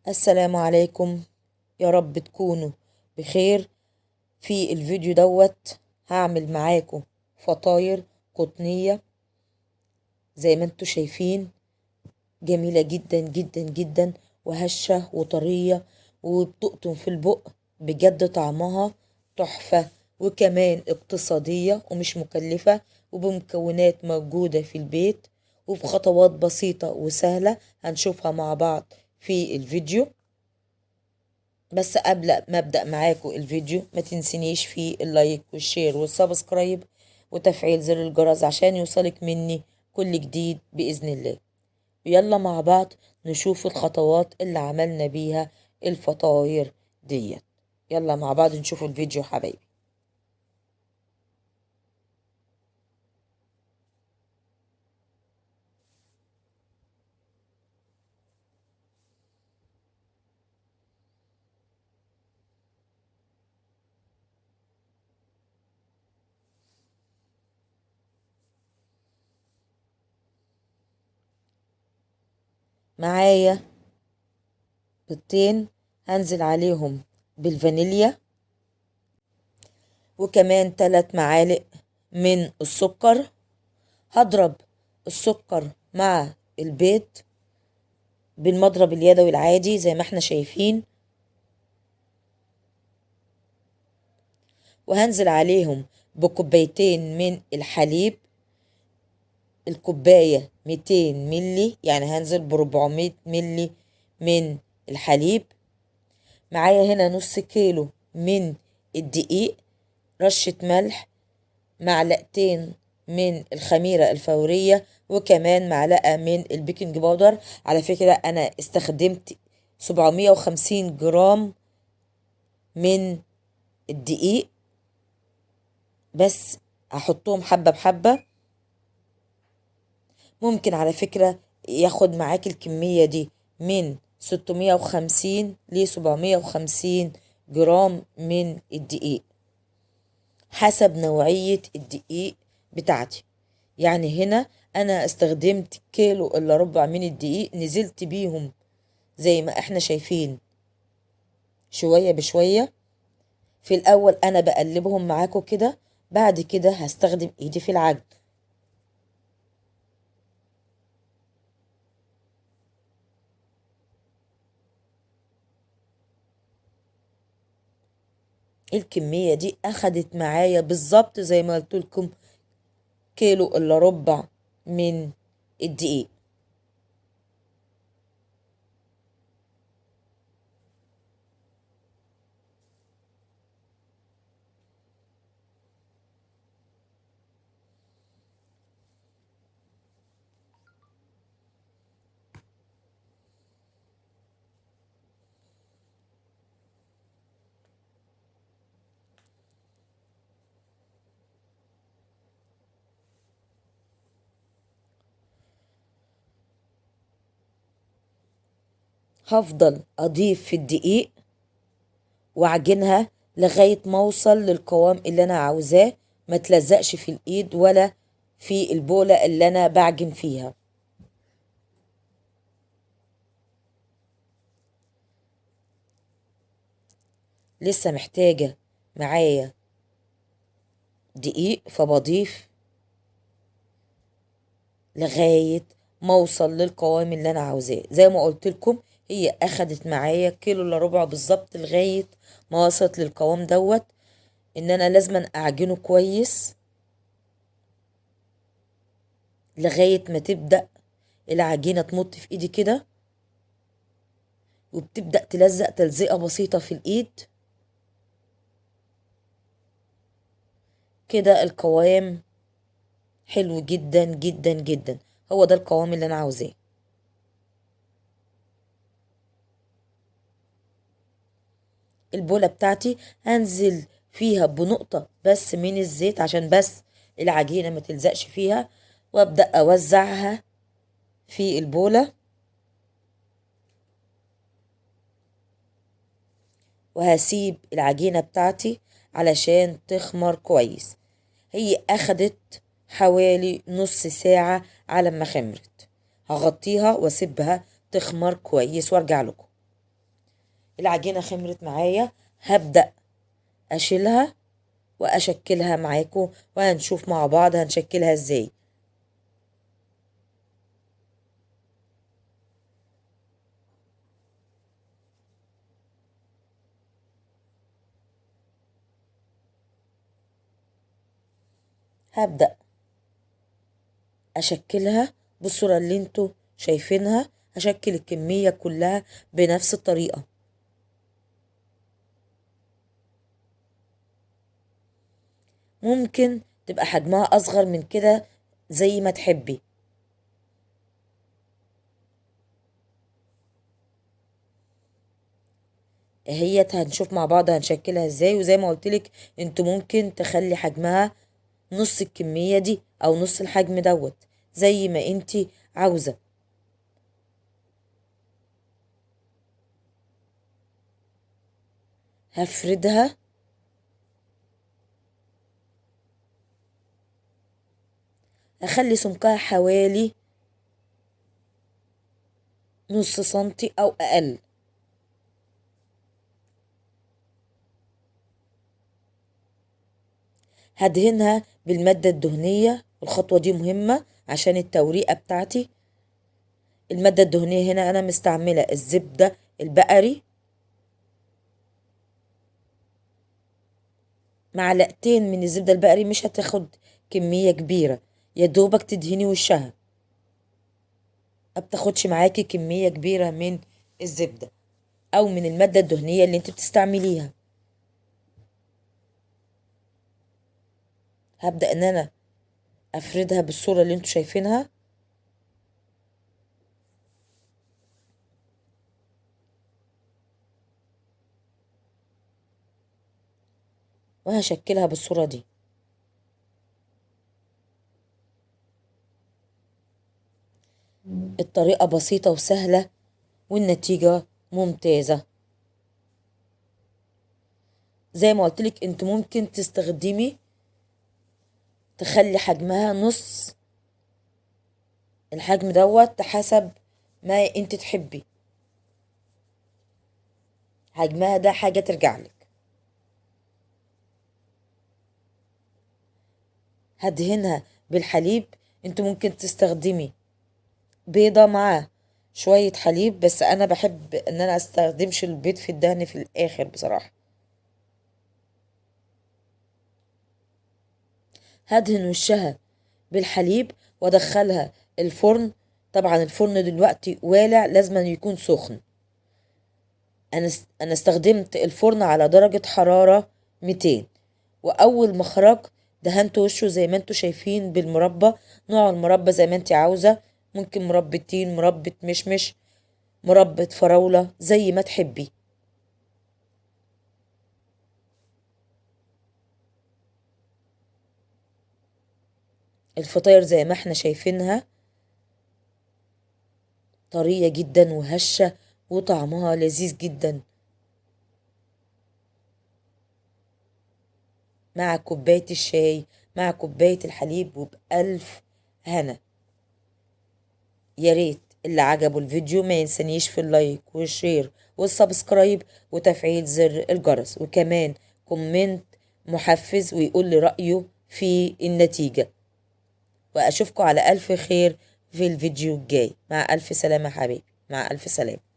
السلام عليكم. يا رب تكونوا بخير. في الفيديو هعمل معاكم فطاير قطنية زي ما انتوا شايفين، جميلة جدا جدا جدا وهشة وطرية وبتقطن في البق، بجد طعمها تحفة وكمان اقتصادية ومش مكلفة وبمكونات موجودة في البيت وبخطوات بسيطة وسهلة هنشوفها مع بعض في الفيديو. بس قبل ما ابدا معاكم الفيديو ما تنسنيش في اللايك والشير والسبسكرايب وتفعيل زر الجرس عشان يوصلك مني كل جديد باذن الله. يلا مع بعض نشوف الخطوات اللي عملنا بيها الفطاير ديت. يلا مع بعض نشوف الفيديو حبايبي. معايا بيضتين هنزل عليهم بالفانيليا، وكمان 3 معالق من السكر. هضرب السكر مع البيض بالمضرب اليدوي العادي زي ما احنا شايفين، وهنزل عليهم بكوبايتين من الحليب. الكوباية 200 ملي، يعني هنزل ب400 ملي من الحليب. معايا هنا نص كيلو من الدقيق، رشة ملح، معلقتين من الخميرة الفورية، وكمان معلقة من البيكنج باودر. على فكرة أنا استخدمت 750 جرام من الدقيق، بس هحطهم حبة بحبة. ممكن على فكرة ياخد معاك الكمية دي من 650 ل 750 جرام من الدقيق حسب نوعية الدقيق بتاعتي. يعني هنا أنا استخدمت كيلو إلا ربع من الدقيق، نزلت بيهم زي ما احنا شايفين شوية بشوية. في الأول أنا بقلبهم معاكم كده، بعد كده هستخدم إيدي في العجن. الكمية دي أخدت معايا بالظبط زي ما قلت لكم كيلو إلا ربع من الدقيق. هفضل أضيف في الدقيق وأعجنها لغاية ما أوصل للقوام اللي أنا عاوزاه، ما تلزقش في الإيد ولا في البولة اللي أنا بعجن فيها. لسه محتاجة معايا دقيق، فبضيف لغاية ما اوصل للقوام اللي انا عاوزاه. زي ما قلت لكم هي اخدت معايا كيلو الا ربع بالظبط لغاية ما وصلت للقوام ان انا لازم اعجنه كويس لغاية ما تبدأ العجينة تمط في ايدي كده، وبتبدأ تلزق تلزيقة بسيطة في الايد كده. القوام حلو جدا جدا جدا، هو ده القوام اللي انا عاوزاه. البولة بتاعتي هنزل فيها بنقطة بس من الزيت عشان بس العجينة ما تلزقش فيها، وابدأ اوزعها في البولة، وهسيب العجينة بتاعتي علشان تخمر كويس. هي اخدت حوالي نص ساعة على ما خمرت. هغطيها واسيبها تخمر كويس وارجع لكم. العجينة خمرت معايا، هبدأ أشيلها وأشكلها معاكم، وهنشوف مع بعض هنشكلها ازاي. هبدأ أشكلها بالصورة اللي انتوا شايفينها، هشكل الكمية كلها بنفس الطريقة. ممكن تبقى حجمها أصغر من كده زي ما تحبي. هي هنشوف مع بعض هنشكلها ازاي، وزي ما قلتلك انتوا ممكن تخلي حجمها نص الكمية دي او نص الحجم دوت زي ما انتي عاوزة. هفردها هخلي سمكها حوالي نص سنتي او اقل. هدهنها بالمادة الدهنية، الخطوة دي مهمة عشان التوريقة بتاعتي. المادة الدهنية هنا أنا مستعملة الزبدة البقري، معلقتين من الزبدة البقري، مش هتاخد كمية كبيرة، يا دوبك تدهني وشها، ما بتاخدش معاكي كمية كبيرة من الزبدة أو من المادة الدهنية اللي انت بتستعمليها. هبدأ ان انا افردها بالصورة اللي انتوا شايفينها، وهشكلها بالصورة دي. الطريقة بسيطة وسهلة والنتيجة ممتازة. زي ما قلتلك انت ممكن تخلي حجمها نص الحجم دوت حسب ما انت تحبي، حجمها ده حاجة ترجعلك. هدهنها بالحليب، انت ممكن تستخدمي بيضة مع شوية حليب، بس انا بحب ان انا استخدمش البيض في الدهن في الاخر بصراحة. هدهن وشها بالحليب وادخلها الفرن. طبعا الفرن دلوقتي والع، لازم يكون سخن. انا استخدمت الفرن على درجة حرارة 200، واول ما خرج دهنت وشه زي ما انتوا شايفين بالمربى. نوع المربى زي ما انت عاوزة، ممكن مربى تين، مربى مشمش، مربى فراولة، زي ما تحبي. الفطاير زي ما احنا شايفينها طرية جدا وهشة وطعمها لذيذ جدا، مع كوباية الشاي، مع كوباية الحليب، وبألف هنا. يا ريت اللي عجبه الفيديو ما ينسانيش في اللايك والشير والسبسكرايب وتفعيل زر الجرس، وكمان كومنت محفز ويقول لي رأيه في النتيجة. وأشوفكم على ألف خير في الفيديو الجاي. مع ألف سلامة حبيبي، مع ألف سلامة.